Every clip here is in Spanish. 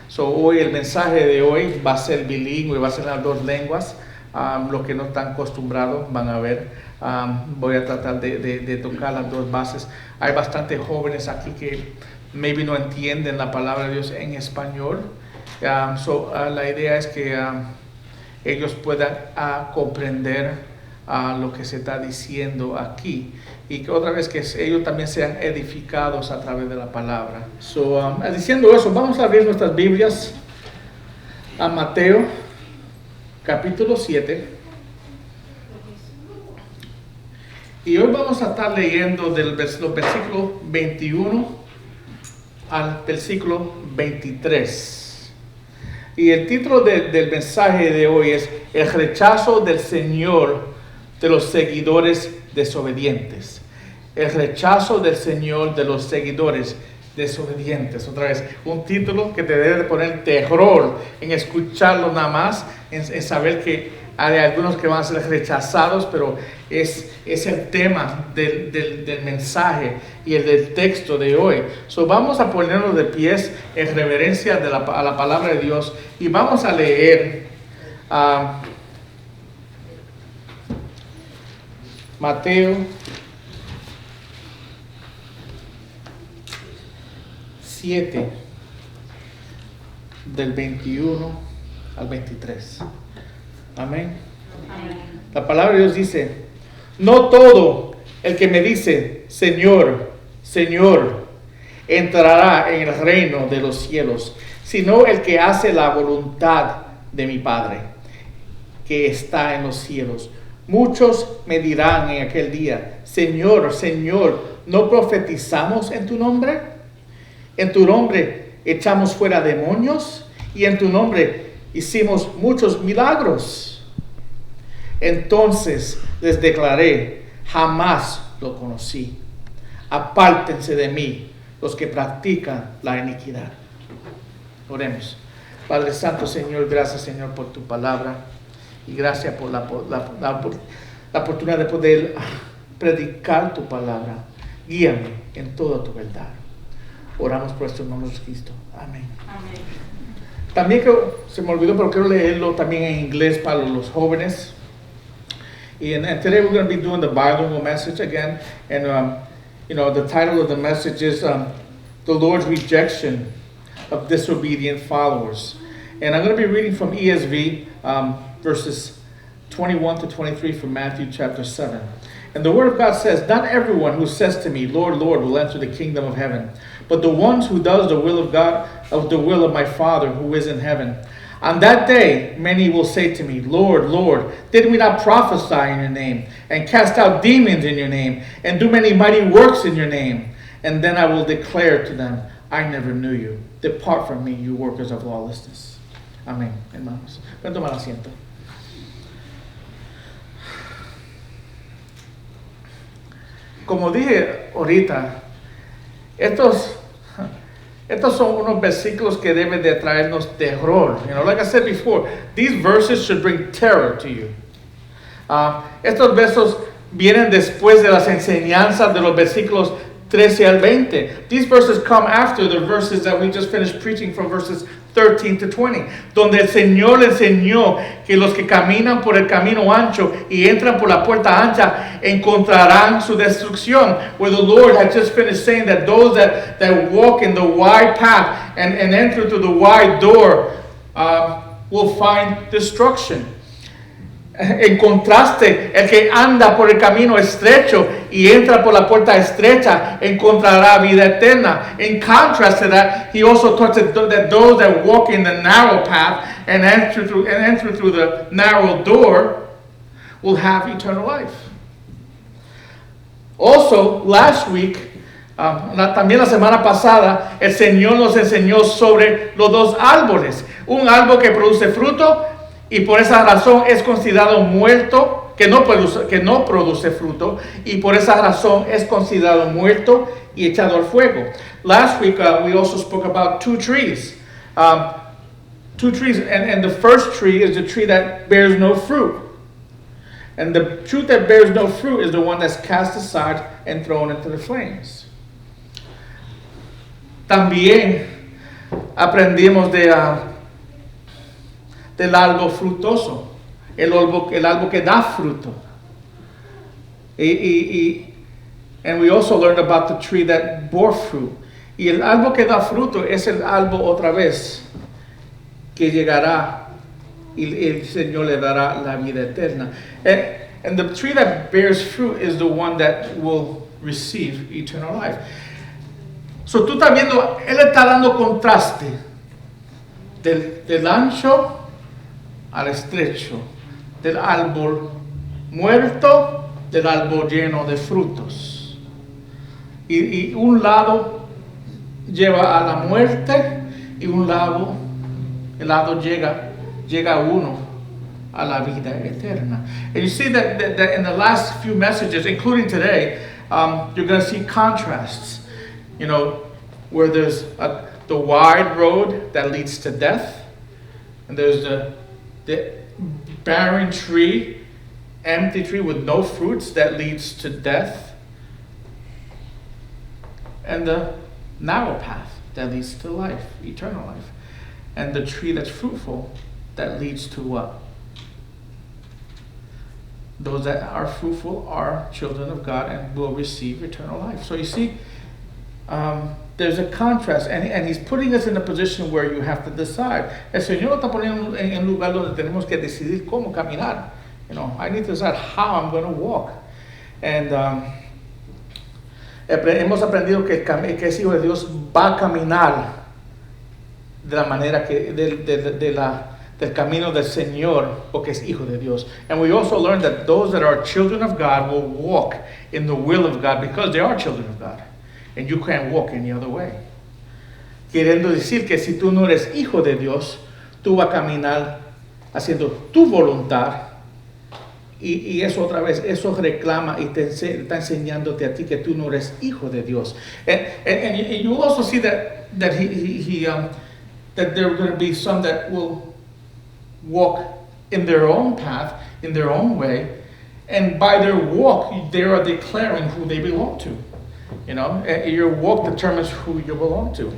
So, hoy el mensaje de hoy va a ser bilingüe, va a ser en las dos lenguas. Los que no están acostumbrados van a ver. Voy a tratar de tocar las dos bases. Hay bastantes jóvenes aquí que maybe no entienden la palabra de Dios en español. La idea es que ellos puedan comprender lo que se está diciendo aquí, y que otra vez que ellos también sean edificados a través de la palabra. Diciendo eso, vamos a abrir nuestras Biblias a Mateo capítulo 7, y hoy vamos a estar leyendo los versículos 21 al versículo 23. Y el título del mensaje de hoy es El rechazo del Señor de los seguidores desobedientes. El rechazo del Señor de los seguidores desobedientes. Otra vez, un título que te debe de poner terror en escucharlo nada más, en saber que hay algunos que van a ser rechazados, pero es el tema del mensaje y el del texto de hoy. Vamos a ponernos de pies en reverencia a la palabra de Dios, y vamos a leer Mateo 7 del 21 al 23. Amén. Amén. La palabra de Dios dice: no todo el que me dice Señor, Señor, entrará en el reino de los cielos, sino el que hace la voluntad de mi Padre que está en los cielos. Muchos me dirán en aquel día: Señor, Señor, ¿no profetizamos en tu nombre? En tu nombre echamos fuera demonios, y en tu nombre hicimos muchos milagros. Entonces les declaré: jamás lo conocí. Apártense de mí los que practican la iniquidad. Oremos. Padre Santo, Señor, gracias, Señor, por tu palabra, y gracias por la oportunidad de poder predicar tu palabra. Guíame en toda tu verdad. Oramos por esto en nombre de Cristo. Amén. Amén. También que se me olvidó, pero quiero leerlo también en inglés para los jóvenes. And today we're going to be doing the bilingual message again. And the title of the message is The Lord's Rejection of Disobedient Followers. And I'm going to be reading from ESV, verses 21 to 23 from Matthew chapter 7. And the Word of God says, not everyone who says to me, Lord, Lord, will enter the kingdom of heaven, but the ones who does the will of God, of the will of my Father who is in heaven. On that day, many will say to me, Lord, Lord, did we not prophesy in your name, and cast out demons in your name, and do many mighty works in your name? And then I will declare to them, I never knew you. Depart from me, you workers of lawlessness. Amén, hermanos. Pueden tomar asiento. Como dije ahorita, estos son unos versículos que deben de traernos terror. Like I said before, these verses should bring terror to you. Estos versos vienen después de las enseñanzas de los versículos 13 al 20. These verses come after the verses that we just finished preaching from verses 13 to 20, donde el Señor le enseñó que los que caminan por el camino ancho y entran por la puerta ancha encontrarán su destrucción. Where the Lord had just finished saying that those that walk in the wide path and enter through the wide door will find destruction. En contraste, el que anda por el camino estrecho y entra por la puerta estrecha encontrará vida eterna. In contrast to that, he also taught that those that walk in the narrow path and enter through the narrow door will have eternal life. Also, last week, también la semana pasada, el Señor nos enseñó sobre los dos árboles. Un árbol que produce fruto y por esa razón es considerado muerto, que no produce fruto, y por esa razón es considerado muerto y echado al fuego. Last week we also spoke about two trees. Two trees, and the first tree is the tree that bears no fruit. And the tree that bears no fruit is the one that's cast aside and thrown into the flames. También aprendimos del árbol frutoso, el árbol que da fruto. And we also learned about the tree that bore fruit. Y el árbol que da fruto es el árbol otra vez que llegará y el Señor le dará la vida eterna. And the tree that bears fruit is the one that will receive eternal life. So tú estás viendo, él está dando contraste del ancho al estrecho, del árbol muerto, del árbol lleno de frutos. Y un lado lleva a la muerte y un lado, el lado llega uno a la vida eterna. And you see that in the last few messages, including today, you're going to see contrasts. You know, where there's the wide road that leads to death, and there's the barren tree, empty tree with no fruits that leads to death, and the narrow path that leads to life, eternal life, and the tree that's fruitful that leads to what? Those that are fruitful are children of God and will receive eternal life. So you see, there's a contrast, and he's putting us in a position where you have to decide. El Señor nos está poniendo en un lugar donde tenemos que decidir cómo caminar. You know, I need to decide how I'm going to walk. And hemos aprendido que ese hijo de Dios va a caminar de la manera que del camino del Señor, porque es hijo de Dios. And we also learned that those that are children of God will walk in the will of God because they are children of God. And you can't walk any other way. Queriendo decir que si tú no eres hijo de Dios, tú vas a caminar haciendo tu voluntad. Y eso otra vez, eso reclama y está enseñándote a ti que tú no eres hijo de Dios. And you also see that there are going to be some that will walk in their own path, in their own way, and by their walk, they are declaring who they belong to. You know, your walk determines who you belong to.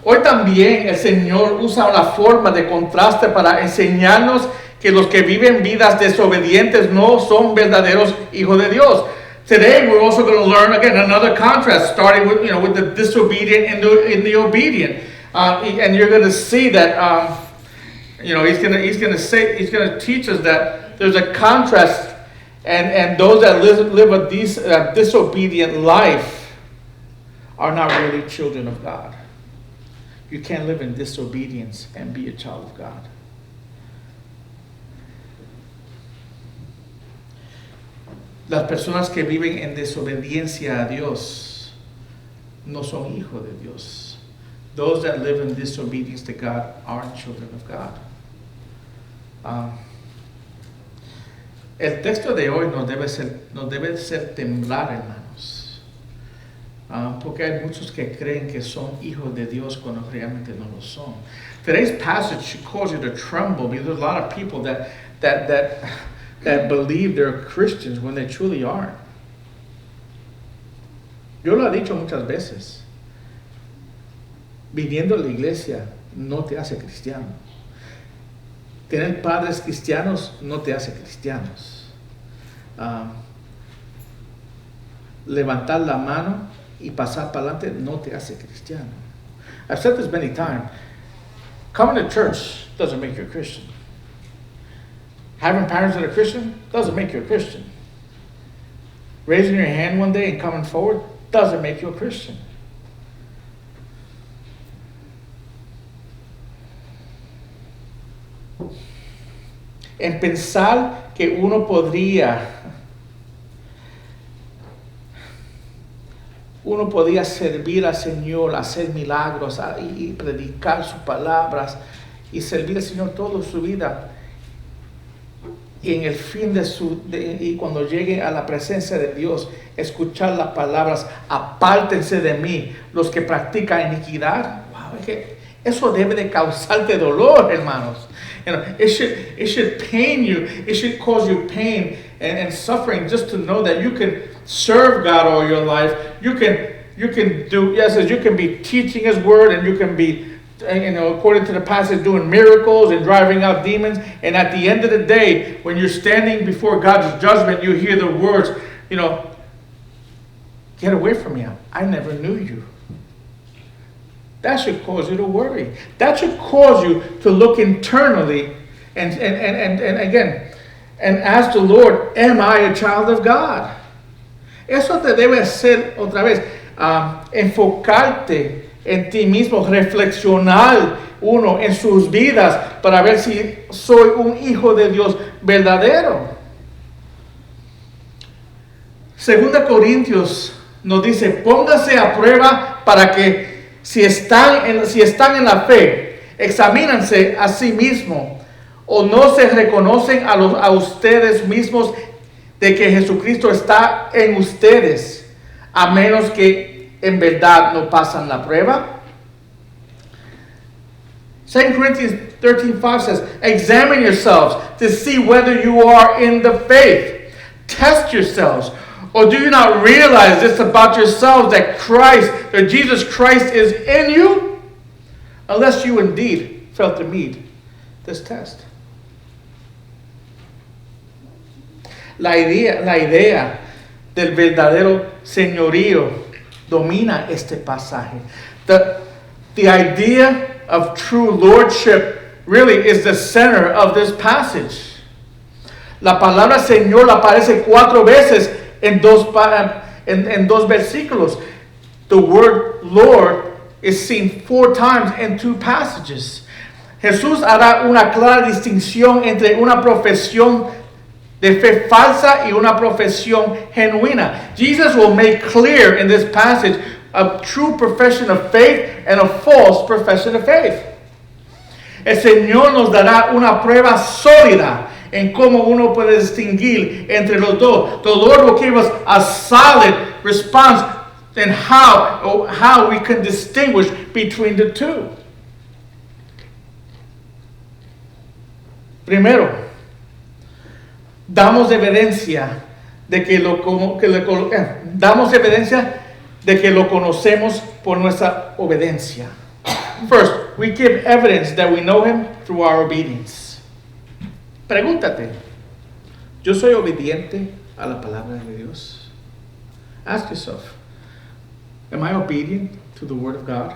Hoy también el Señor usa una forma de contraste para enseñarnos que los que viven vidas desobedientes no son verdaderos hijos de Dios. Today we're also going to learn again another contrast, starting with the disobedient and the obedient. And you're going to see that he's going to teach us that there's a contrast. And those that live a disobedient life are not really children of God. You can't live in disobedience and be a child of God. Las personas que viven en desobediencia a Dios no son hijos de Dios. Those that live in disobedience to God aren't children of God. El texto de hoy nos debe hacer temblar, hermanos, porque hay muchos que creen que son hijos de Dios cuando realmente no lo son. Today's passage should cause you to tremble because there's a lot of people that believe they're Christians when they truly aren't. Yo lo he dicho muchas veces. Viniendo a la iglesia no te hace cristiano. Tener padres cristianos no te hace cristianos. Levantar la mano y pasar para adelante no te hace cristiano. I've said this many times. Coming to church doesn't make you a Christian. Having parents that are Christian doesn't make you a Christian. Raising your hand one day and coming forward doesn't make you a Christian. En pensar que uno podría servir al Señor, hacer milagros y predicar sus palabras y servir al Señor toda su vida. Y en el fin y cuando llegue a la presencia de Dios, escuchar las palabras, apártense de mí los que practican iniquidad. Wow, es que eso debe de causarte dolor, hermanos. You know, it should pain you. It should cause you pain and suffering just to know that you can serve God all your life. You can you can be teaching His word, and you can be, according to the passage, doing miracles and driving out demons. And at the end of the day, when you're standing before God's judgment, you hear the words, get away from me. I never knew you. That should cause you to worry. That should cause you to look internally and again, and ask the Lord, am I a child of God? Eso te debe hacer otra vez, enfocarte en ti mismo, reflexionar uno en sus vidas para ver si soy un hijo de Dios verdadero. Segunda Corintios nos dice, póngase a prueba para que si están en la fe, examínense a sí mismos, o no se reconocen a ustedes mismos de que Jesucristo está en ustedes, a menos que en verdad no pasan la prueba. 2 Corinthians 13:5 says, examine yourselves to see whether you are in the faith. Test yourselves. Or do you not realize this about yourselves, that Jesus Christ is in you? Unless you indeed fail to meet this test. La idea del verdadero señorío domina este pasaje. The idea of true lordship really is the center of this passage. La palabra Señor aparece 4 veces en dos versículos. The word Lord is seen 4 times in 2 passages. Jesús hará una clara distinción entre una profesión de fe falsa y una profesión genuina. Jesus will make clear in this passage a true profession of faith and a false profession of faith. El Señor nos dará una prueba sólida en cómo uno puede distinguir entre los dos. The Lord will give us a solid response in how we can distinguish between the two. Primero, damos evidencia de que lo conocemos por nuestra obediencia. First, we give evidence that we know Him through our obedience. Pregúntate, ¿yo soy obediente a la palabra de Dios? Ask yourself, am I obedient to the Word of God?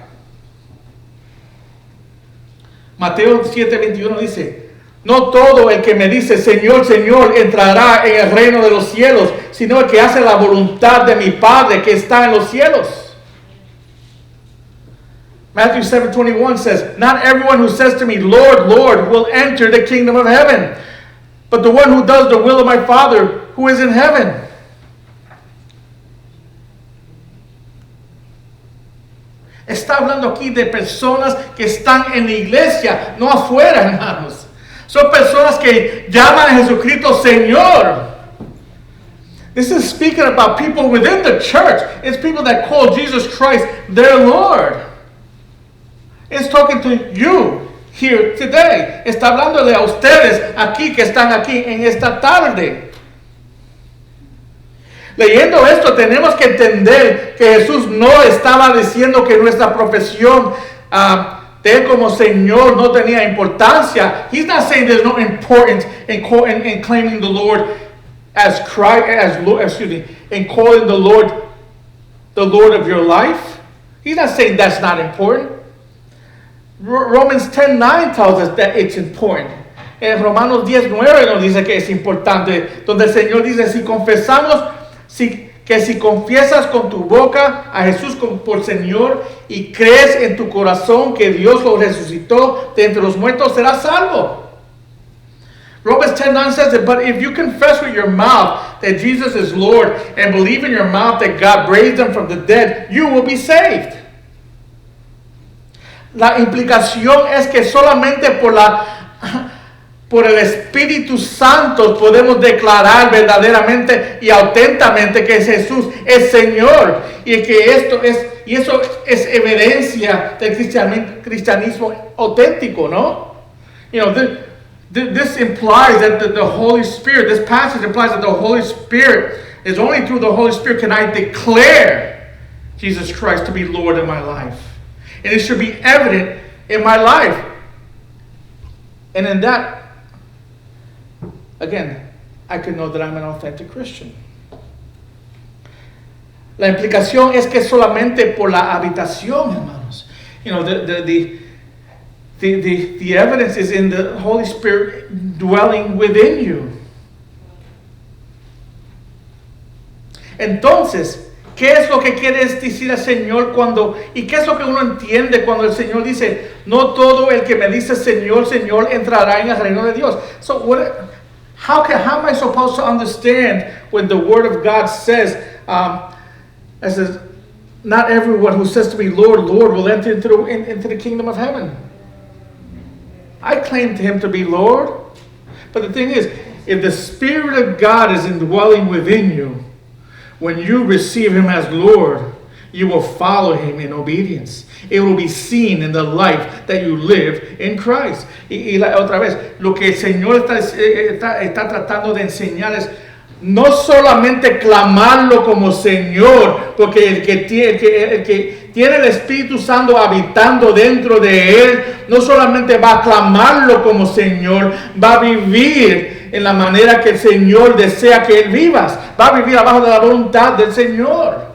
Mateo 7:21 dice, no todo el que me dice Señor, Señor entrará en el reino de los cielos, sino el que hace la voluntad de mi Padre que está en los cielos. Matthew 7:21 says, not everyone who says to me, Lord, Lord, will enter the kingdom of heaven, but the one who does the will of my Father who is in heaven. Está hablando aquí de personas que están en la iglesia, no afuera, hermanos. Son personas que llaman a Jesucristo Señor. This is speaking about people within the church. It's people that call Jesus Christ their Lord. It's talking to you here today. Está hablándole a ustedes aquí que están aquí en esta tarde. Leyendo esto tenemos que entender que Jesús no estaba diciendo que nuestra profesión de Él como Señor no tenía importancia. He's not saying there's no importance in claiming the Lord as Christ, in calling the Lord of your life. He's not saying that's not important. Romans 10:9 tells us that it's important. En Romanos 10:9 nos dice que es importante, donde el Señor dice, si confiesas con tu boca a Jesús por Señor y crees en tu corazón que Dios lo resucitó de entre los muertos, serás salvo. Romans 10:9 says that, but if you confess with your mouth that Jesus is Lord and believe in your mouth that God raised him from the dead, you will be saved. La implicación es que solamente por el Espíritu Santo podemos declarar verdaderamente y auténticamente que Jesús es Señor, y que eso es evidencia del cristianismo auténtico, ¿no? This implies that the Holy Spirit, this passage implies that the Holy Spirit is only through the Holy Spirit can I declare Jesus Christ to be Lord in my life. And it should be evident in my life. And in that, again, I can know that I'm an authentic Christian. La implicación es que solamente por la habitación, hermanos. You know, the evidence is in the Holy Spirit dwelling within you. Entonces, ¿qué es lo que quiere decir el Señor y qué es lo que uno entiende cuando el Señor dice, no todo el que me dice Señor, Señor entrará en el reino de Dios? So how am I supposed to understand when the Word of God says, not everyone who says to me, Lord, Lord, will enter into the kingdom of heaven? I claim to Him to be Lord. But the thing is, if the Spirit of God is indwelling within you, when you receive Him as Lord, you will follow Him in obedience. It will be seen in the life that you live in Christ. Otra vez, lo que el Señor está tratando de enseñar es no solamente clamarlo como Señor, porque el que tiene el Espíritu Santo habitando dentro de Él, no solamente va a clamarlo como Señor, va a vivir en la manera que el Señor desea que Él vivas. Va a vivir abajo de la voluntad del Señor.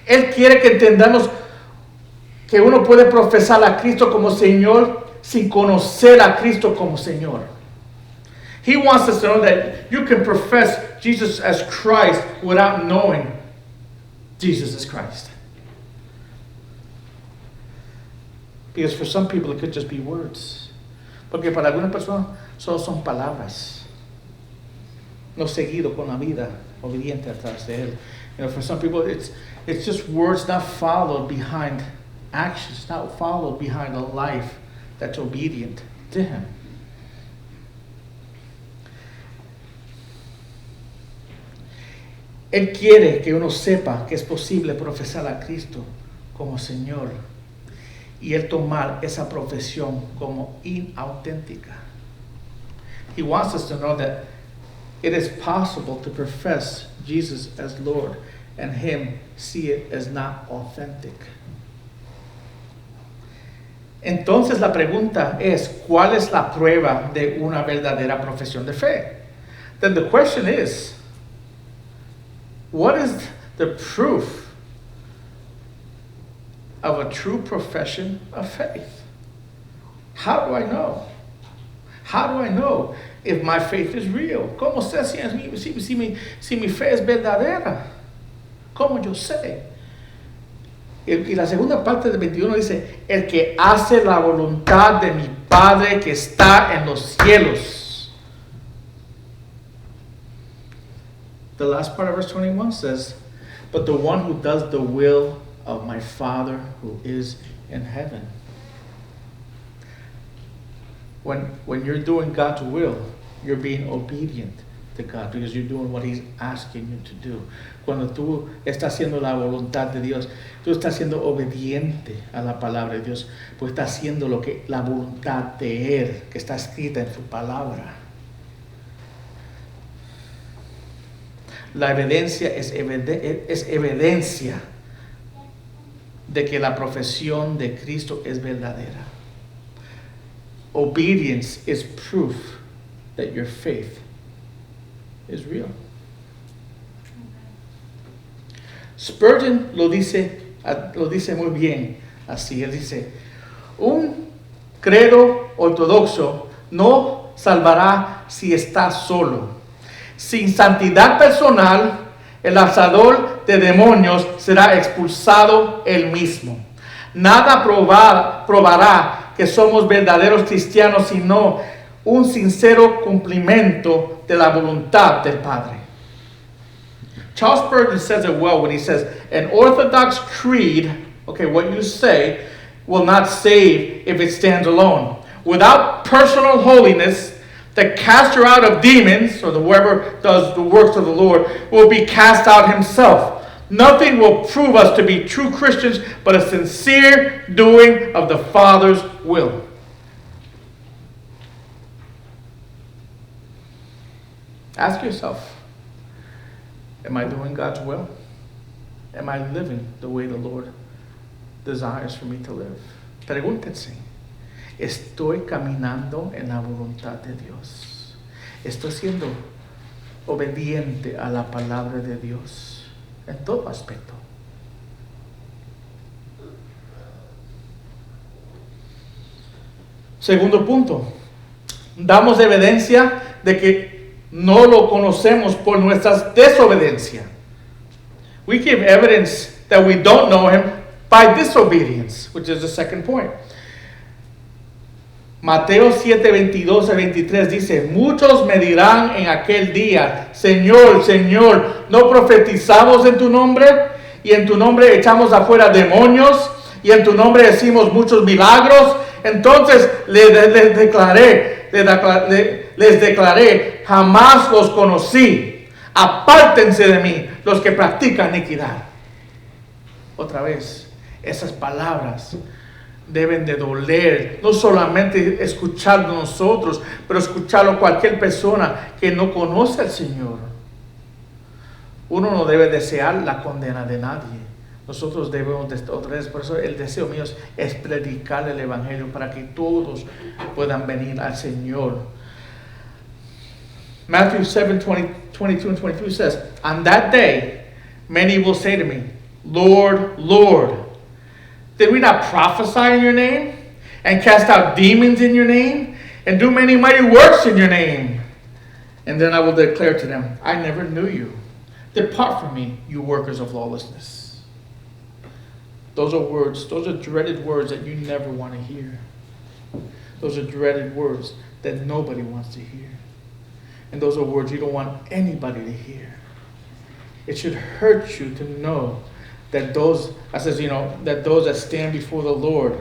Él quiere que entendamos que uno puede profesar a Cristo como Señor sin conocer a Cristo como Señor. He wants us to know that you can profess Jesus as Christ without knowing Jesus as Christ. Because for some people it could just be words. Porque para algunas personas solo son palabras. No seguido con la vida obediente atrás de Él. You know, for some people it's just words not followed behind actions, not followed behind a life that's obedient to Him. Él quiere que uno sepa que es posible profesar a Cristo como Señor y Él tomar esa profesión como inauténtica. He wants us to know that it is possible to profess Jesus as Lord and Him see it as not authentic. Entonces la pregunta es, ¿cuál es la prueba de una verdadera profesión de fe? Then the question is, what is the proof of a true profession of faith? How do I know? How do I know if my faith is real? ¿Cómo sé si mi fe es verdadera? ¿Cómo yo sé? Y la segunda parte del 21 dice, el que hace la voluntad de mi Padre que está en los cielos. The last part of verse 21 says, but the one who does the will of my Father who is in heaven. When you're doing God's will, you're being obedient to God because you're doing what He's asking you to do. Cuando tú estás haciendo la voluntad de Dios, tú estás siendo obediente a la palabra de Dios, pues estás haciendo lo que la voluntad de Él, que está escrita en su palabra. La evidencia es evidencia de que la profesión de Cristo es verdadera. Obedience is proof that your faith is real. Spurgeon lo dice muy bien así. Él dice, un credo ortodoxo no salvará si está solo. Sin santidad personal, el lanzador de demonios será expulsado él mismo. Nada probará que somos verdaderos cristianos sino un sincero cumplimiento de la voluntad del Padre. Charles Spurgeon says it well when he says, an orthodox creed, okay, what you say, will not save if it stands alone. Without personal holiness, the caster out of demons, or whoever does the works of the Lord, will be cast out himself. Nothing will prove us to be true Christians but a sincere doing of the Father's will. Ask yourself, am I doing God's will? Am I living the way the Lord desires for me to live? Pregúntense, ¿estoy caminando en la voluntad de Dios? ¿Estoy siendo obediente a la palabra de Dios en todo aspecto? Segundo punto, damos evidencia de que no lo conocemos por nuestra desobediencia. We give evidence that we don't know him by disobedience, which is the second point. Mateo 7:22-23 dice, muchos me dirán en aquel día, Señor, Señor, ¿no profetizamos en tu nombre? Y en tu nombre echamos afuera demonios, y en tu nombre decimos muchos milagros. Entonces les declaré, jamás los conocí. Apártense de mí, los que practican iniquidad. Otra vez, esas palabras deben de doler, no solamente escucharlo nosotros, pero escucharlo cualquier persona que no conoce al Señor. Uno no debe desear la condena de nadie. Nosotros debemos, otra vez, por eso el deseo mío es predicar el Evangelio para que todos puedan venir al Señor. Matthew 7:22-23 says, on that day, many will say to me, Lord, Lord, did we not prophesy in your name, and cast out demons in your name, and do many mighty works in your name? And then I will declare to them, I never knew you. Depart from me, you workers of lawlessness. Those are words, those are dreaded words that you never want to hear. Those are dreaded words that nobody wants to hear. And those are words you don't want anybody to hear. It should hurt you to know that those that stand before the Lord,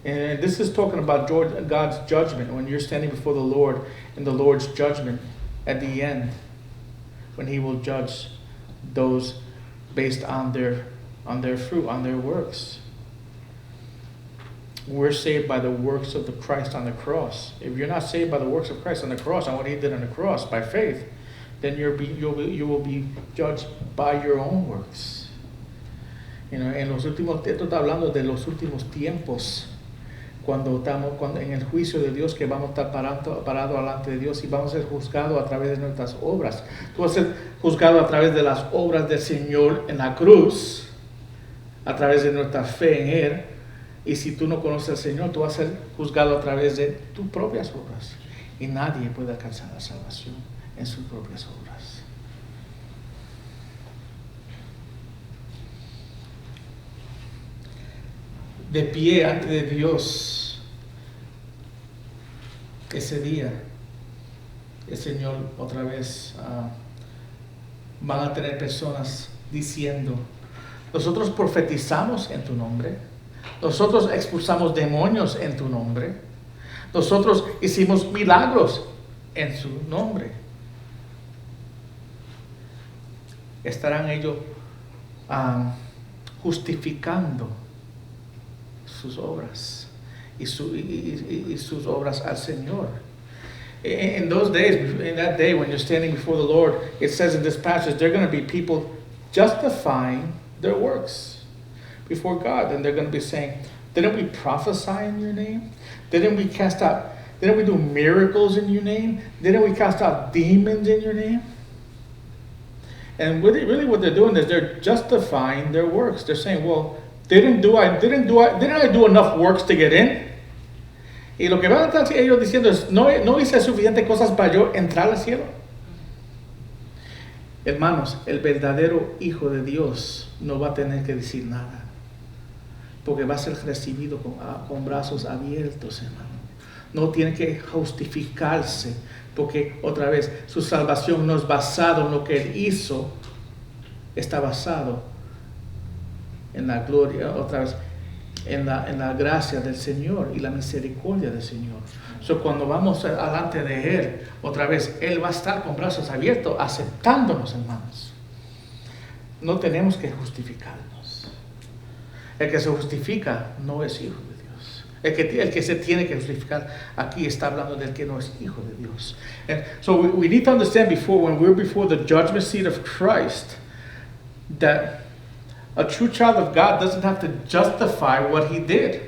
and this is talking about God's judgment, when you're standing before the Lord in the Lord's judgment at the end, when he will judge those based on their fruit, on their works. We're saved by the works of the Christ on the cross. If you're not saved by the works of Christ on the cross, and what he did on the cross by faith, then you will be judged by your own works. En los últimos, esto está hablando de los últimos tiempos, cuando en el juicio de Dios, que vamos a estar parados delante de Dios y vamos a ser juzgados a través de nuestras obras. Tú vas a ser juzgado a través de las obras del Señor en la cruz, a través de nuestra fe en Él. Y si tú no conoces al Señor, tú vas a ser juzgado a través de tus propias obras. Y nadie puede alcanzar la salvación en sus propias obras. De pie ante de Dios, ese día, el Señor otra vez van a tener personas diciendo, nosotros profetizamos en tu nombre, nosotros expulsamos demonios en tu nombre, nosotros hicimos milagros en su nombre. Estarán ellos justificando sus obras y sus obras al Señor. In those days, in that day when you're standing before the Lord, it says in this passage, there are going to be people justifying their works before God, and they're going to be saying, didn't we prophesy in your name? Didn't we do miracles in your name? Didn't we cast out demons in your name? And really what they're doing is they're justifying their works. They're saying, well, didn't I do enough works to get in? Y lo que van a estar ellos diciendo es, no hice suficientes cosas para yo entrar al cielo. Hermanos, el verdadero Hijo de Dios no va a tener que decir nada, porque va a ser recibido con brazos abiertos, hermano. No tiene que justificarse, porque otra vez su salvación no es basado en lo que Él hizo, está basado en la gloria, otra vez, en la gracia del Señor y la misericordia del Señor. Cuando vamos delante de Él, otra vez, Él va a estar con brazos abiertos, aceptándonos, hermanos. No tenemos que justificarnos. El que se justifica no es hijo de Dios. El que se tiene que justificar aquí está hablando del que no es hijo de Dios. And so we need to understand when we're before the judgment seat of Christ, that a true child of God doesn't have to justify what he did.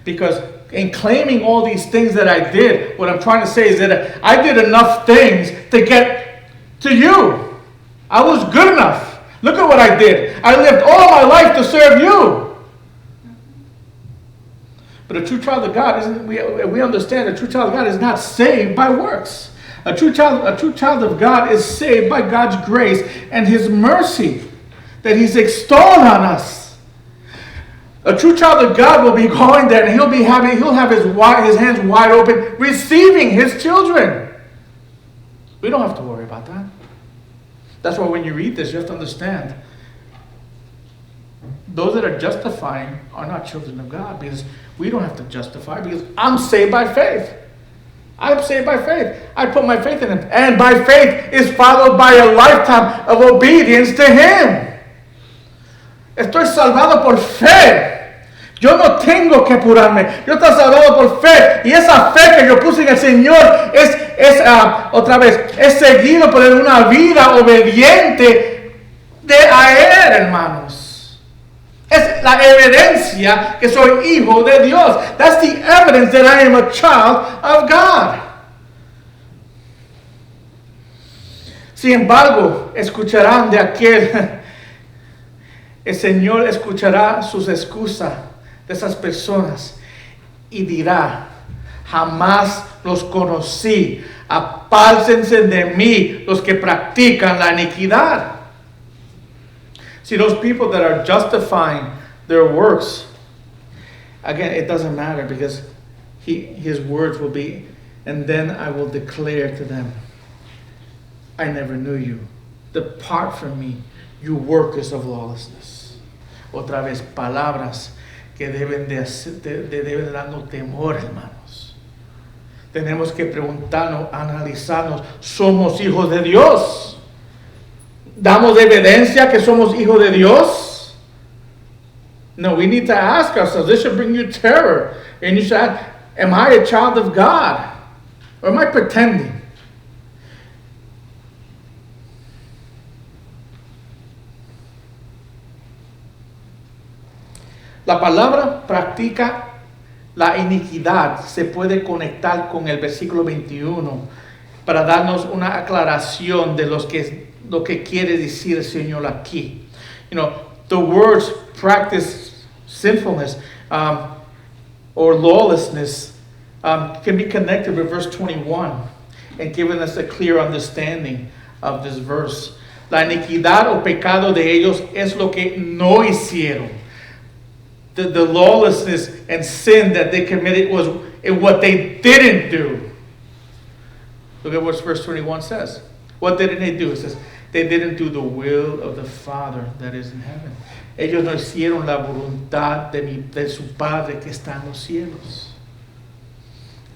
Because in claiming all these things that I did, what I'm trying to say is that I did enough things to get to you. I was good enough. Look at what I did. I lived all my life to serve you. But a true child of God, we understand a true child of God is not saved by works. A true child of God is saved by God's grace and His mercy that He's extolled on us. A true child of God will be going there and he'll have his hands wide open, receiving his children. We don't have to worry about that. That's why when you read this, you have to understand those that are justifying are not children of God, because we don't have to justify, because I'm saved by faith. I'm saved by faith. I put my faith in Him. And by faith is followed by a lifetime of obedience to Him. Estoy salvado por fe. Yo no tengo que apurarme. Yo estoy salvado por fe. Y esa fe que yo puse en el Señor es seguido por una vida obediente a Él, hermanos. Es la evidencia que soy hijo de Dios. That's the evidence that I am a child of God. Sin embargo, escucharán de aquel. El Señor escuchará sus excusas de esas personas y dirá: jamás los conocí. Apártense de mí los que practican la iniquidad. See, those people that are justifying their works, again, it doesn't matter, because his words will be, and then I will declare to them, I never knew you. Depart from me, you workers of lawlessness. Otra vez, palabras que deben darnos temor, hermanos. Tenemos que preguntarnos, analizarnos, ¿somos hijos de Dios? ¿Damos evidencia que somos hijos de Dios? No, we need to ask ourselves. This should bring you terror. And you should ask, am I a child of God? Or am I pretending? La palabra practica la iniquidad se puede conectar con el versículo 21 para darnos una aclaración de lo que quiere decir el Señor aquí. You know, the words practice sinfulness or lawlessness can be connected with verse 21 and giving us a clear understanding of this verse. La iniquidad o pecado de ellos es lo que no hicieron. The lawlessness and sin that they committed was in what they didn't do. Look at what verse 21 says. What didn't they do? It says, they didn't do the will of the Father that is in heaven. Ellos no hicieron la voluntad de su Padre que está en los cielos.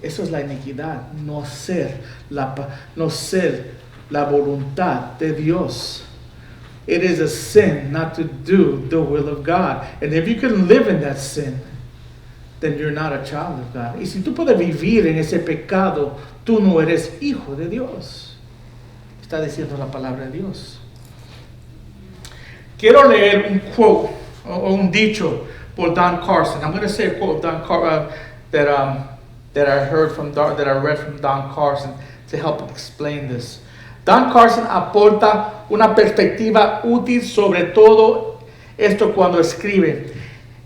Eso es la iniquidad, no ser la voluntad de Dios. It is a sin not to do the will of God. And if you can live in that sin, then you're not a child of God. Y si tú puedes vivir en ese pecado, tú no eres hijo de Dios. Está diciendo la palabra de Dios. Quiero leer un quote o un dicho por Don Carson. I'm going to say a quote of Don Carson that I read from Don Carson to help explain this. Don Carson aporta una perspectiva útil sobre todo esto cuando escribe: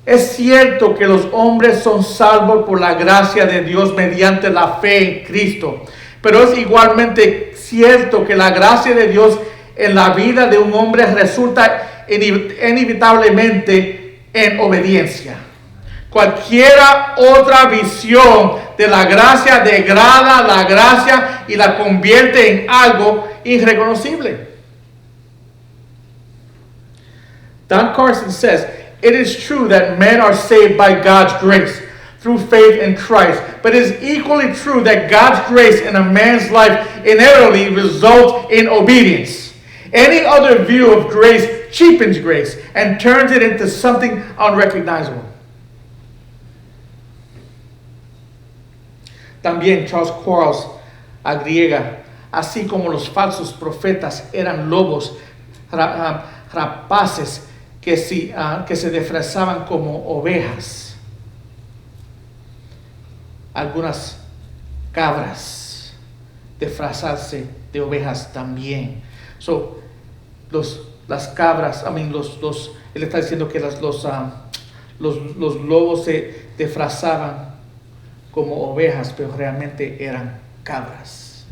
es cierto que los hombres son salvos por la gracia de Dios mediante la fe en Cristo, pero es igualmente cierto que la gracia de Dios en la vida de un hombre resulta inevitablemente en obediencia. Cualquier otra visión de la gracia degrada la gracia y la convierte en algo irreconocible. Don Carson says, it is true that men are saved by God's grace through faith in Christ, but it is equally true that God's grace in a man's life inevitably results in obedience. Any other view of grace cheapens grace and turns it into something unrecognizable. También Charles Quarles agrega, así como los falsos profetas eran lobos rapaces que se disfrazaban como ovejas, algunas cabras disfrazarse de ovejas también. So, las cabras, él está diciendo que los lobos se disfrazaban como ovejas, pero realmente eran cabras.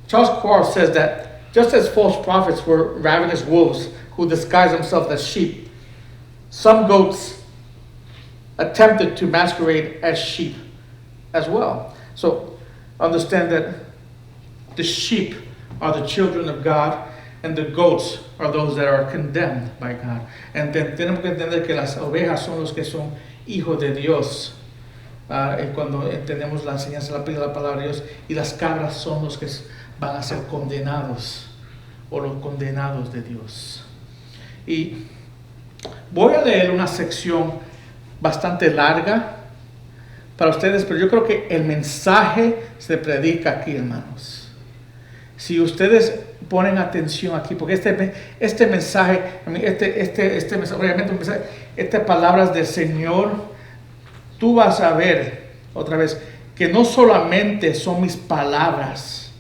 Charles Quarles says that just as false prophets were ravenous wolves who disguised themselves as sheep, some goats attempted to masquerade as sheep as well. So understand that the sheep are the children of God and the goats are those that are condemned by God. And tenemos que entender que las ovejas son los que son hijos de Dios. Cuando entendemos la enseñanza de la palabra de Dios, y las cabras son los que van a ser condenados o los condenados de Dios. Y voy a leer una sección bastante larga para ustedes, pero yo creo que el mensaje se predica aquí, hermanos. Si ustedes ponen atención aquí, porque este mensaje, obviamente, estas palabras del Señor, tú vas a ver otra vez que no solamente son mis palabras,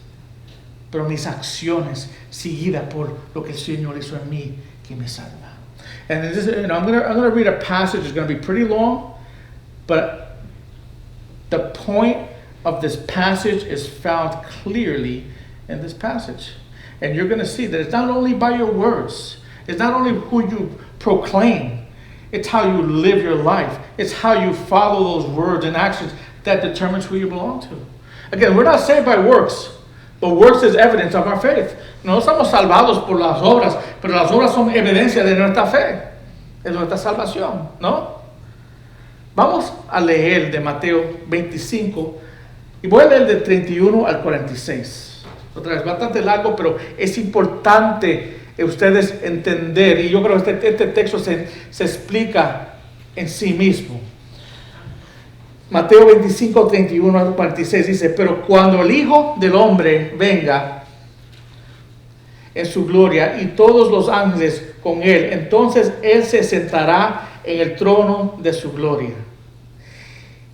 pero mis acciones seguidas por lo que el Señor hizo en mí, que me salva. And I'm going to read a passage. It's going to be pretty long, but the point of this passage is found clearly in this passage. And you're going to see that it's not only by your words, it's not only who you proclaim, it's how you live your life. It's how you follow those words and actions that determines who you belong to. Again, we're not saved by works, but works is evidence of our faith. No estamos salvados por las obras, pero las obras son evidencia de nuestra fe, de nuestra salvación, ¿no? Vamos a leer de Mateo 25 y voy a leer del 31 al 46. Otra vez, bastante largo, pero es importante ustedes entender, y yo creo que este texto se explica en sí mismo. Mateo 25, 31 al 46 dice: pero cuando el Hijo del Hombre venga en su gloria y todos los ángeles con él, entonces él se sentará en el trono de su gloria.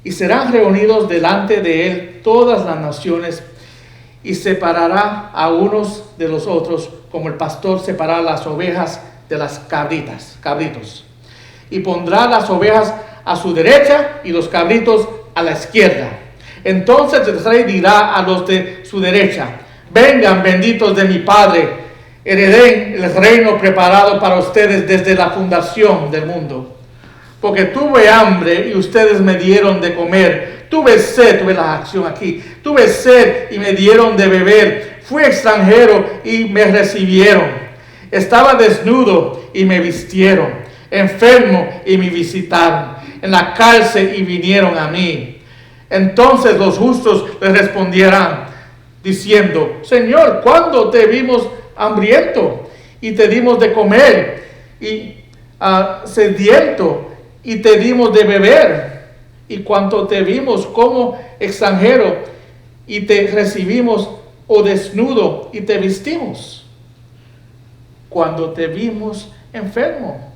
Y serán reunidos delante de él todas las naciones, y separará a unos de los otros, como el pastor separa las ovejas de las cabritos. Y pondrá las ovejas a su derecha y los cabritos a la izquierda. Entonces el rey dirá a los de su derecha: vengan, benditos de mi Padre, hereden el reino preparado para ustedes desde la fundación del mundo. Porque tuve hambre y ustedes me dieron de comer. Tuve sed, tuve la acción aquí. Tuve sed y me dieron de beber. Fui extranjero y me recibieron. Estaba desnudo y me vistieron. Enfermo y me visitaron. En la cárcel y vinieron a mí. Entonces los justos les responderán diciendo: Señor, ¿cuándo te vimos hambriento y te dimos de comer, y sediento y te dimos de beber? Y cuando te vimos como extranjero y te recibimos, o desnudo y te vestimos? Cuando te vimos enfermo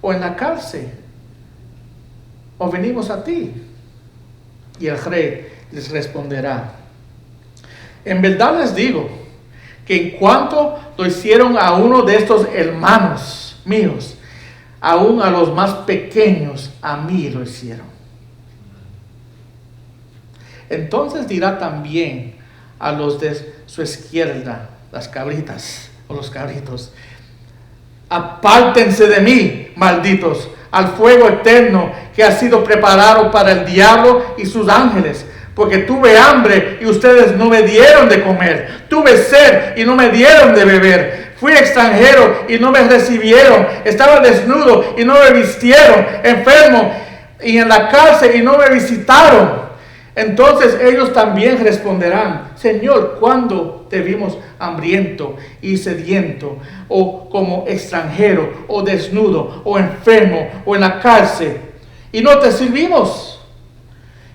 o en la cárcel, o venimos a ti? Y el rey les responderá: en verdad les digo que en cuanto lo hicieron a uno de estos hermanos míos, aún a los más pequeños, a mí lo hicieron. Entonces dirá también a los de su izquierda, las cabritas o los cabritos: apártense de mí, malditos, al fuego eterno que ha sido preparado para el diablo y sus ángeles. Porque tuve hambre y ustedes no me dieron de comer. Tuve sed y no me dieron de beber. Fui extranjero y no me recibieron. Estaba desnudo y no me vistieron. Enfermo y en la cárcel y no me visitaron. Entonces ellos también responderán: Señor, ¿cuándo te vimos hambriento y sediento, o como extranjero, o desnudo, o enfermo, o en la cárcel, y no te servimos?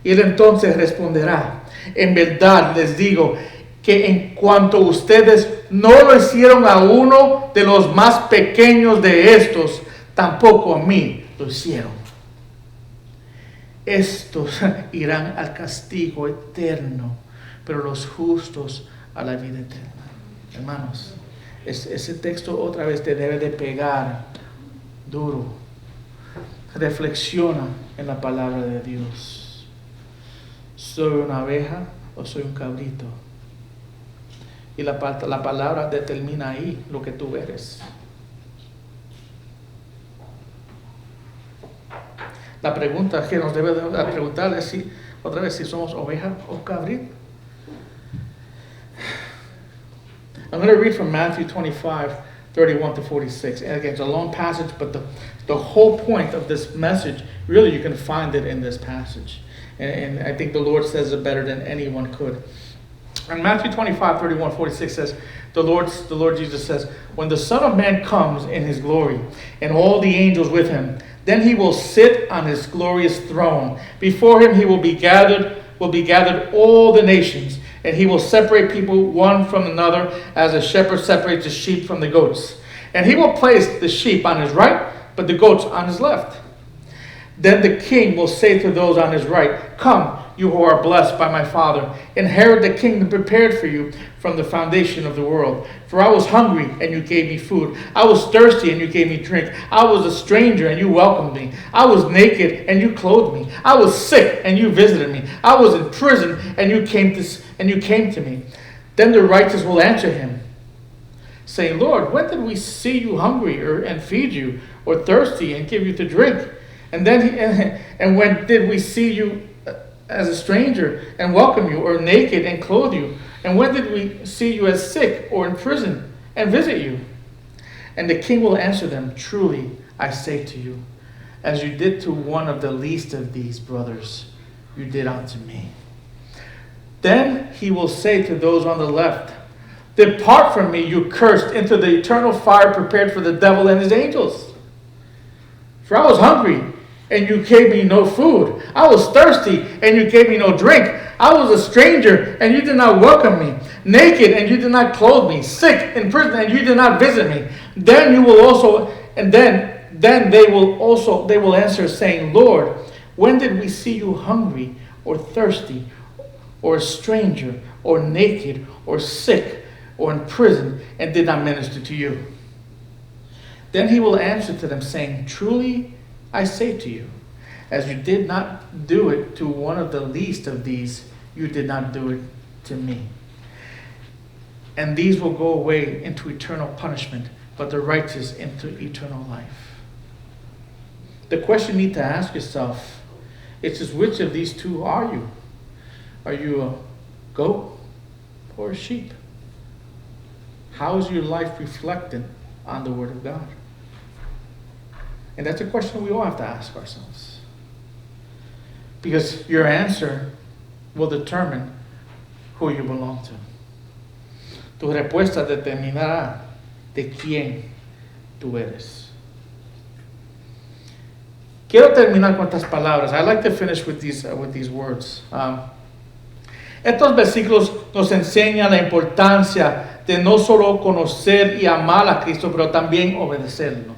Y él entonces responderá, en verdad les digo que en cuanto ustedes no lo hicieron a uno de los más pequeños de estos, tampoco a mí lo hicieron. Estos irán al castigo eterno, pero los justos a la vida eterna. Hermanos, ese texto otra vez te debe de pegar duro. Reflexiona en la palabra de Dios. ¿Soy una abeja o soy un cabrito? Y la palabra determina ahí lo que tú eres. La pregunta que nos debe de preguntar es otra vez si somos oveja o cabrito. I'm going to read from Matthew 25, 31 to 46. And again, it's a long passage, but the whole point of this message, really you can find it in this passage. And I think the Lord says it better than anyone could. And Matthew 25, 31, 46 says, the Lord Jesus says, when the Son of Man comes in his glory, and all the angels with him, then he will sit on his glorious throne. Before him will be gathered all the nations, and he will separate people one from another, as a shepherd separates the sheep from the goats. And he will place the sheep on his right, but the goats on his left. Then the king will say to those on his right, come, you who are blessed by my Father, inherit the kingdom prepared for you from the foundation of the world. For I was hungry, and you gave me food. I was thirsty, and you gave me drink. I was a stranger, and you welcomed me. I was naked, and you clothed me. I was sick, and you visited me. I was in prison, and you came to me. Then the righteous will answer him, saying, Lord, when did we see you hungry and feed you, or thirsty and give you to drink? And when did we see you as a stranger and welcome you, or naked and clothe you? And when did we see you as sick or in prison and visit you? And the king will answer them, truly I say to you, as you did to one of the least of these brothers, you did unto me. Then he will say to those on the left, depart from me, you cursed, into the eternal fire prepared for the devil and his angels. For I was hungry, and you gave me no food. I was thirsty, and you gave me no drink. I was a stranger, and you did not welcome me. Naked, and you did not clothe me. Sick, in prison, and you did not visit me. Then you will also, and then they will answer, saying, Lord, when did we see you hungry, or thirsty, or a stranger, or naked, or sick, or in prison, and did not minister to you? Then he will answer to them, saying, truly I say to you, as you did not do it to one of the least of these, you did not do it to me. And these will go away into eternal punishment, but the righteous into eternal life. The question you need to ask yourself is which of these two are you? Are you a goat or a sheep? How is your life reflected on the Word of God? And that's a question we all have to ask ourselves. Because your answer will determine who you belong to. Tu respuesta determinará de quién tú eres. Quiero terminar con estas palabras. I like to finish with these words. Estos versículos nos enseñan la importancia de no solo conocer y amar a Cristo, pero también obedecernos.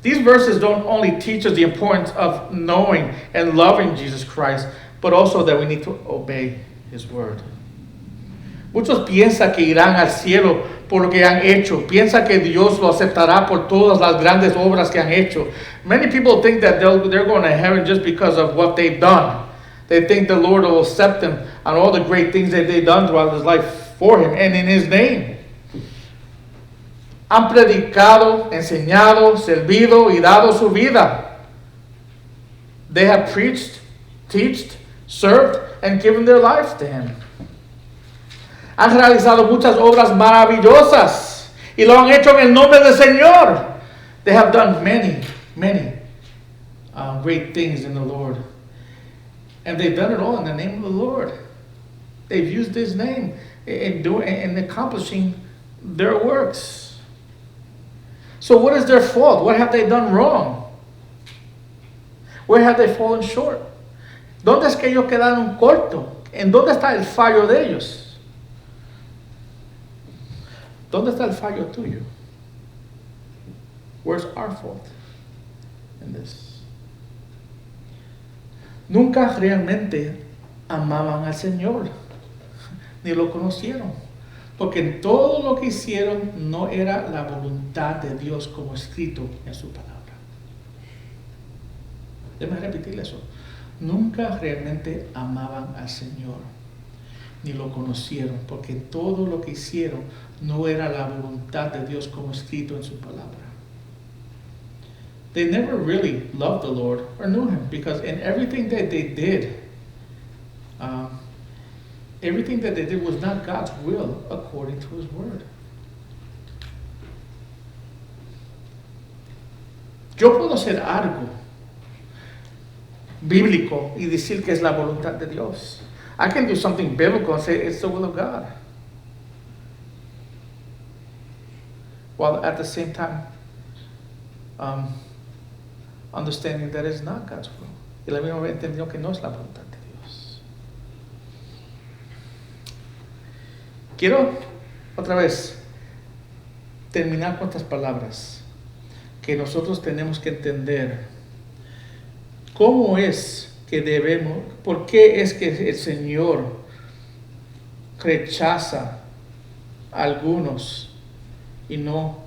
These verses don't only teach us the importance of knowing and loving Jesus Christ, but also that we need to obey His word. Muchos piensan que irán al cielo por lo que han hecho. Piensan que Dios lo aceptará por todas las grandes obras que han hecho. Many people think that they're going to heaven just because of what they've done. They think the Lord will accept them on all the great things that they've done throughout His life for Him and in His name. Han predicado, enseñado, servido y dado su vida. They have preached, taught, served, and given their lives to Him. Han realizado muchas obras maravillosas y lo han hecho en el nombre del Señor. They have done many great things in the Lord. And they've done it all in the name of the Lord. They've used His name in accomplishing their works. So what is their fault? What have they done wrong? Where have they fallen short? ¿Dónde es que ellos quedaron cortos? ¿En dónde está el fallo de ellos? ¿Dónde está el fallo tuyo? Where's our fault in this? Nunca realmente amaban al Señor, ni lo conocieron, porque en todo lo que hicieron no era la voluntad de Dios como escrito en su palabra. Déjame repetir eso. Nunca realmente amaban al Señor, ni lo conocieron, porque todo lo que hicieron no era la voluntad de Dios como escrito en su palabra. They never really loved the Lord or knew Him, because in everything that they did was not God's will according to His word. Yo puedo hacer algo bíblico y decir que es la voluntad de Dios. I can do something biblical and say it's the will of God, while at the same time understanding that it's not God's will. Y la misma vez entendió que no es la voluntad de Dios. Quiero otra vez terminar con estas palabras, que nosotros tenemos que entender cómo es que debemos, por qué es que el Señor rechaza a algunos y no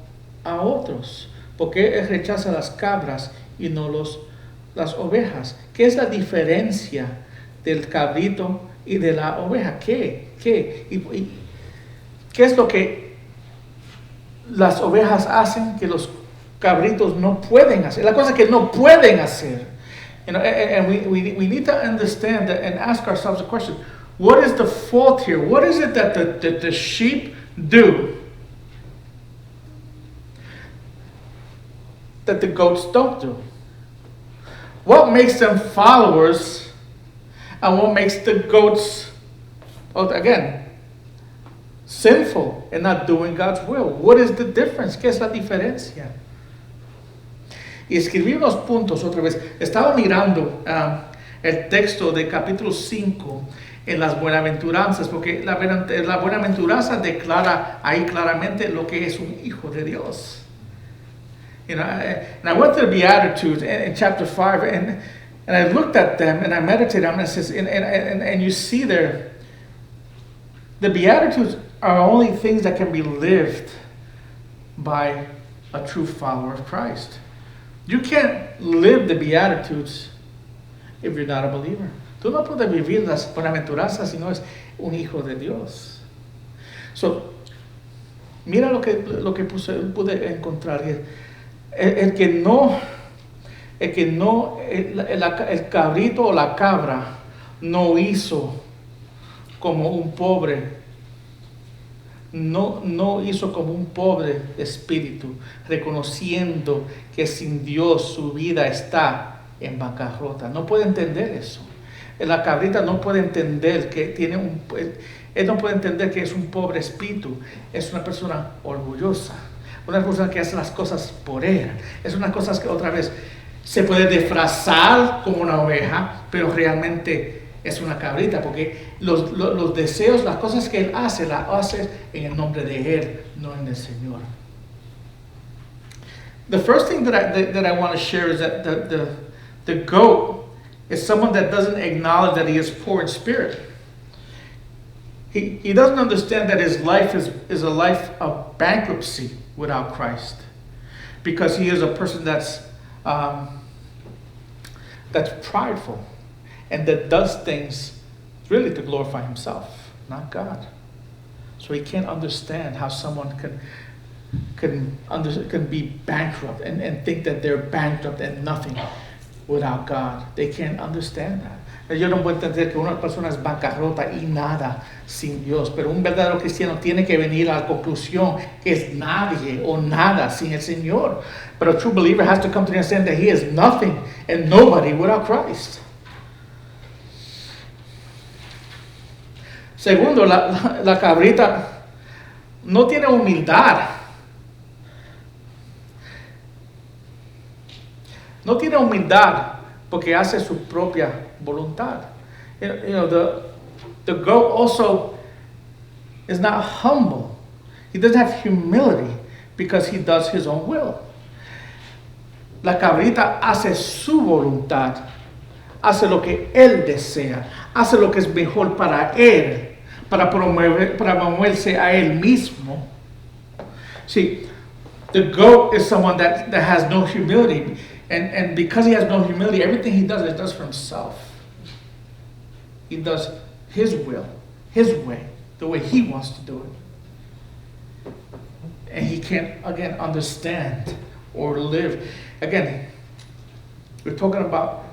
a otros. ¿Por qué Él rechaza las cabras y no las ovejas? ¿Qué es la diferencia del cabrito y de la oveja? ¿Qué es lo que las ovejas hacen que los cabritos no pueden hacer? La cosa que no pueden hacer. You know, and we need to understand that and ask ourselves a question. What is the fault here? What is it that the sheep do that the goats don't do? What makes them followers and what makes the goats, again, sinful and not doing God's will? What is the difference? ¿Qué es la diferencia? Y escribí unos puntos otra vez. Estaba mirando el texto de capítulo 5 en las buenaventuranzas, porque la buenaventuranza declara ahí claramente lo que es un hijo de Dios. You know, and I went to the Beatitudes in chapter 5, and I looked at them and I meditated on it. It says, and you see there, the Beatitudes are only things that can be lived by a true follower of Christ. You can't live the Beatitudes if you're not a believer. Tú no puedes vivir las buenaventuranzas si no es un hijo de Dios. So, mira lo que pude encontrar. El cabrito o la cabra no hizo como un pobre. No hizo como un pobre espíritu, reconociendo que sin Dios su vida está en bancarrota. No puede entender eso. La cabrita no puede entender que él no puede entender que es un pobre espíritu. Es una persona orgullosa, una persona que hace las cosas por él. Es una cosa que otra vez se puede disfrazar como una oveja, pero realmente es una cabrita, porque los deseos, las cosas que él hace, las hace en el nombre de él, no en el Señor. The first thing that I want to share is that the goat is someone that doesn't acknowledge that he is poor in spirit. He doesn't understand that his life is a life of bankruptcy without Christ, because he is a person that's prideful and that does things really to glorify himself, not God. So he can't understand how someone can be bankrupt and think that they're bankrupt and nothing without God. They can't understand that. Yo no puedo entender que una persona es bancarrota y nada sin Dios, pero un verdadero cristiano tiene que venir a la conclusión que es nadie o nada sin el Señor. But a true believer has to come to understand that he is nothing and nobody without Christ. Segundo, la cabrita no tiene humildad. No tiene humildad porque hace su propia voluntad. The goat also is not humble. He doesn't have humility because he does his own will. La cabrita hace su voluntad, hace lo que él desea, hace lo que es mejor para él, para promoverse a él mismo. See, the goat is someone that has no humility, and because he has no humility, everything he does for himself. He does his will, his way, the way he wants to do it. And he can't, again, understand or live. Again, we're talking about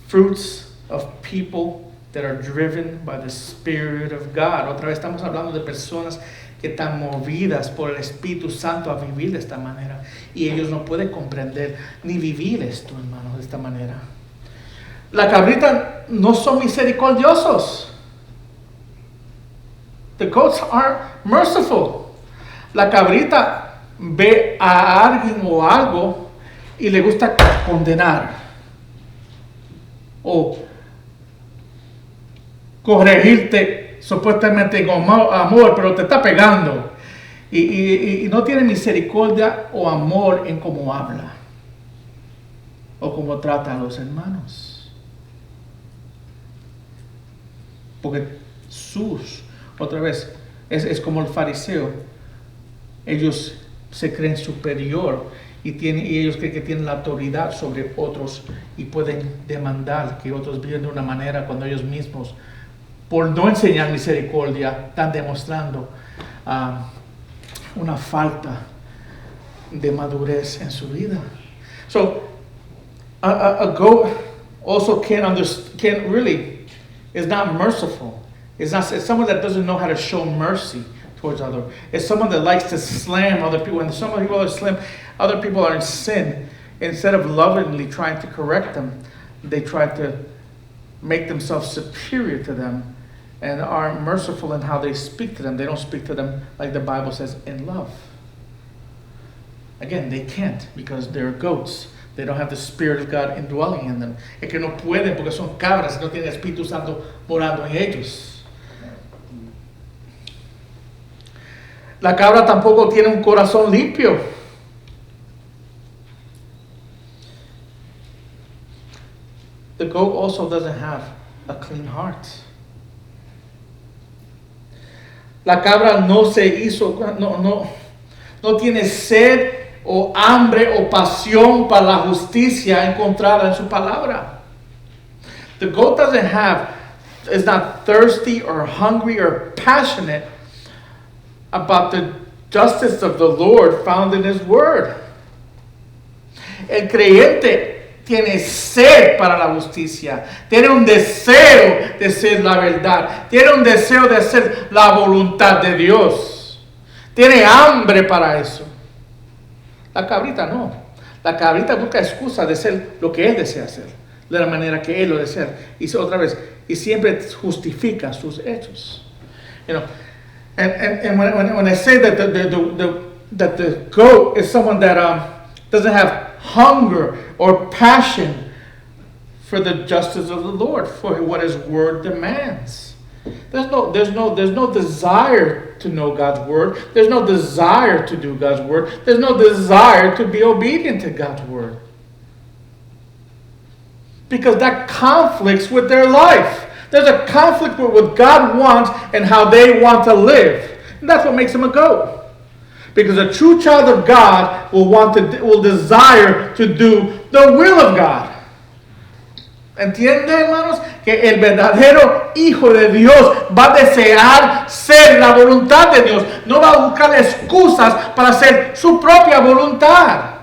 fruits of people that are driven by the Spirit of God. Otra vez estamos hablando de personas que están movidas por el Espíritu Santo a vivir de esta manera. Y ellos no pueden comprender ni vivir esto, hermanos, de esta manera. La cabrita no son misericordiosos. The goats aren't merciful. La cabrita ve a alguien o algo y le gusta condenar o corregirte supuestamente con amor, pero te está pegando y no tiene misericordia o amor en cómo habla o cómo trata a los hermanos, porque otra vez es como el fariseo. Ellos se creen superior y ellos creen que tienen la autoridad sobre otros y pueden demandar que otros viven de una manera cuando ellos mismos, por no enseñar misericordia, están demostrando una falta de madurez en su vida. So, a goat also is not merciful. It's someone that doesn't know how to show mercy towards others. It's someone that likes to slam other people. And some people are other people are in sin. Instead of lovingly trying to correct them, they try to make themselves superior to them and are merciful in how they speak to them. They don't speak to them like the Bible says, in love. Again, they can't because they're goats. They don't have the Spirit of God indwelling in them. Es que no pueden porque son cabras, no tienen el Espíritu Santo morando en ellos. La cabra tampoco tiene un corazón limpio. The goat also doesn't have a clean heart. La cabra no tiene sed o hambre o pasión para la justicia encontrada en su palabra. The goat is not thirsty or hungry or passionate about the justice of the Lord found in His Word. El creyente tiene sed para la justicia, tiene un deseo de ser la verdad, tiene un deseo de hacer la voluntad de Dios, tiene hambre para eso. La cabrita no. La cabrita busca excusa de ser lo que él desea hacer, de la manera que él lo desea. Y otra vez, y siempre justifica sus hechos. You know, and when I say that the goat is someone that doesn't have hunger or passion for the justice of the Lord, for what His Word demands. There's no desire to know God's Word. There's no desire to do God's Word. There's no desire to be obedient to God's Word. Because that conflicts with their life. There's a conflict with what God wants and how they want to live. And that's what makes them a goat. Because a true child of God will desire to do the will of God. ¿Entienden, hermanos? Que el verdadero Hijo de Dios va a desear ser la voluntad de Dios. No va a buscar excusas para hacer su propia voluntad,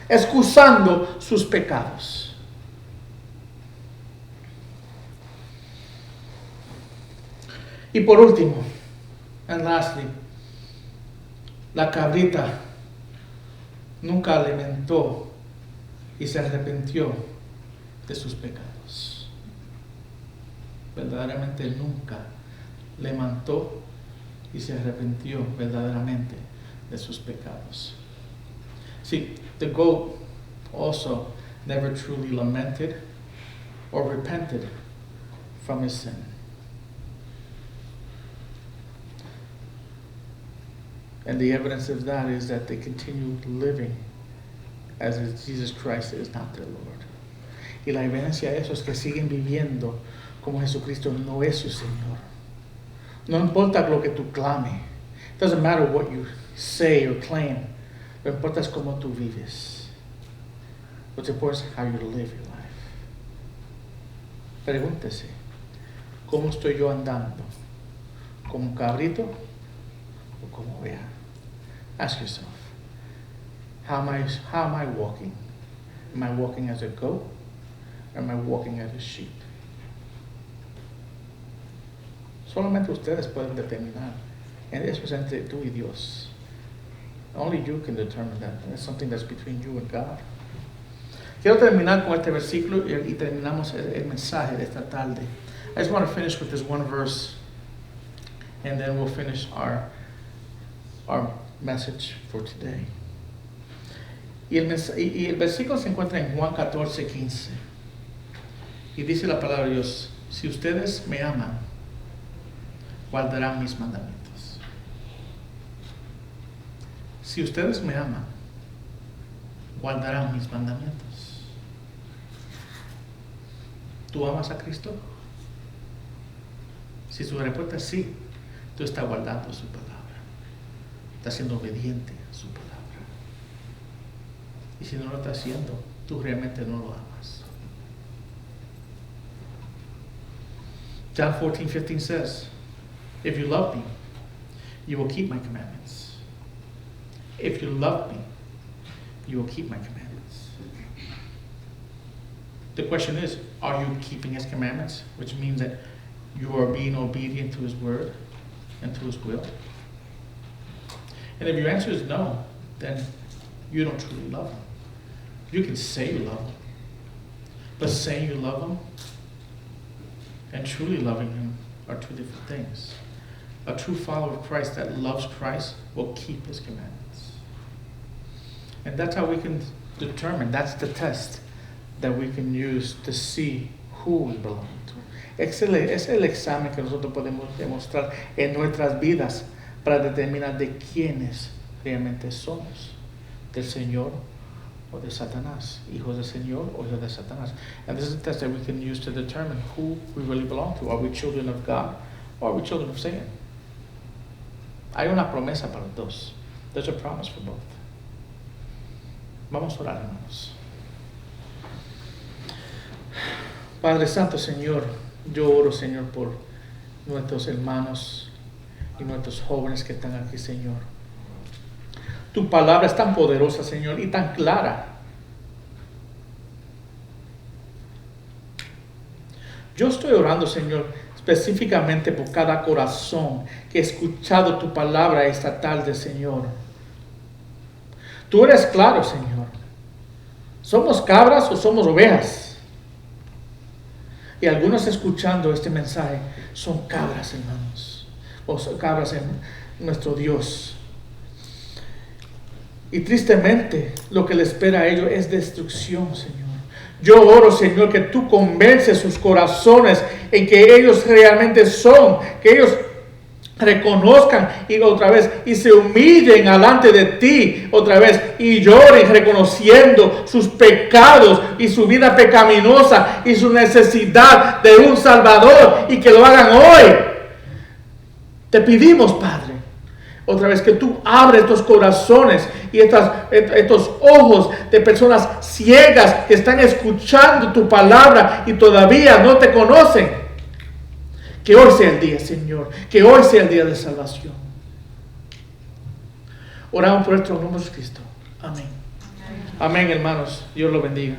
excusando sus pecados. Y por último, and lastly, la cabrita nunca alimentó y se arrepintió de sus pecados. Verdaderamente nunca levantó y se arrepintió verdaderamente de sus pecados. See, the goat also never truly lamented or repented from his sin. And the evidence of that is that they continue living as if Jesus Christ is not their Lord. Y la evidencia de eso es que siguen viviendo como Jesucristo no es su Señor. No importa lo que tú clames. It doesn't matter what you say or claim. Lo que importa es cómo tú vives. What's important is how you live your life. Pregúntese, ¿cómo estoy yo andando? ¿Como un cabrito o como oveja? Ask yourself, how am I walking? Am I walking as a goat or am I walking as a sheep? Solamente ustedes pueden determinar. And eso es entre tú y Dios. Only you can determine that. It's something that's between you and God. Quiero terminar con este versículo y terminamos el mensaje de esta tarde. I just want to finish with this one verse, and then we'll finish our message for today. Y el versículo se encuentra en Juan 14:15. Y dice la palabra de Dios: si ustedes me aman, guardarán mis mandamientos. Si ustedes me aman, guardarán mis mandamientos. ¿Tú amas a Cristo? Si su respuesta es sí, tú estás guardando su palabra. Estás siendo obediente a su palabra. Y si no lo estás haciendo, tú realmente no lo amas. John 14:15 says, if you love me, you will keep my commandments. If you love me, you will keep my commandments. The question is, are you keeping his commandments? Which means that you are being obedient to his word and to his will. And if your answer is no, then you don't truly love him. You can say you love him, but saying you love him and truly loving him are two different things. A true follower of Christ that loves Christ will keep his commandments. And that's how we can determine, that's the test that we can use to see who we belong to. Es el examen que nosotros podemos demostrar en nuestras vidas para determinar de quiénes realmente somos, del Señor o de Satanás, hijos del Señor o hijos de Satanás. And this is a test that we can use to determine who we really belong to. Are we children of God or are we children of Satan? Hay una promesa para los dos. There's a promise for both. Vamos a orar, hermanos. Padre Santo, Señor, yo oro, Señor, por nuestros hermanos y nuestros jóvenes que están aquí, Señor. Tu palabra es tan poderosa, Señor, y tan clara. Yo estoy orando, Señor, específicamente por cada corazón que ha escuchado tu palabra esta tarde, Señor. Tú eres claro, Señor. ¿Somos cabras o somos ovejas? Y algunos escuchando este mensaje son cabras, hermanos. O son cabras en nuestro Dios. Y tristemente lo que le espera a ellos es destrucción, Señor. Yo oro, Señor, que tú convences sus corazones en que ellos realmente son, que ellos reconozcan y otra vez y se humillen delante de ti otra vez y lloren reconociendo sus pecados y su vida pecaminosa y su necesidad de un Salvador y que lo hagan hoy. Te pedimos, Padre, otra vez que tú abres estos corazones y estos ojos de personas ciegas que están escuchando tu palabra y todavía no te conocen. Que hoy sea el día, Señor. Que hoy sea el día de salvación. Oramos por nuestro nombre de Cristo. Amén. Amén, hermanos. Dios lo bendiga.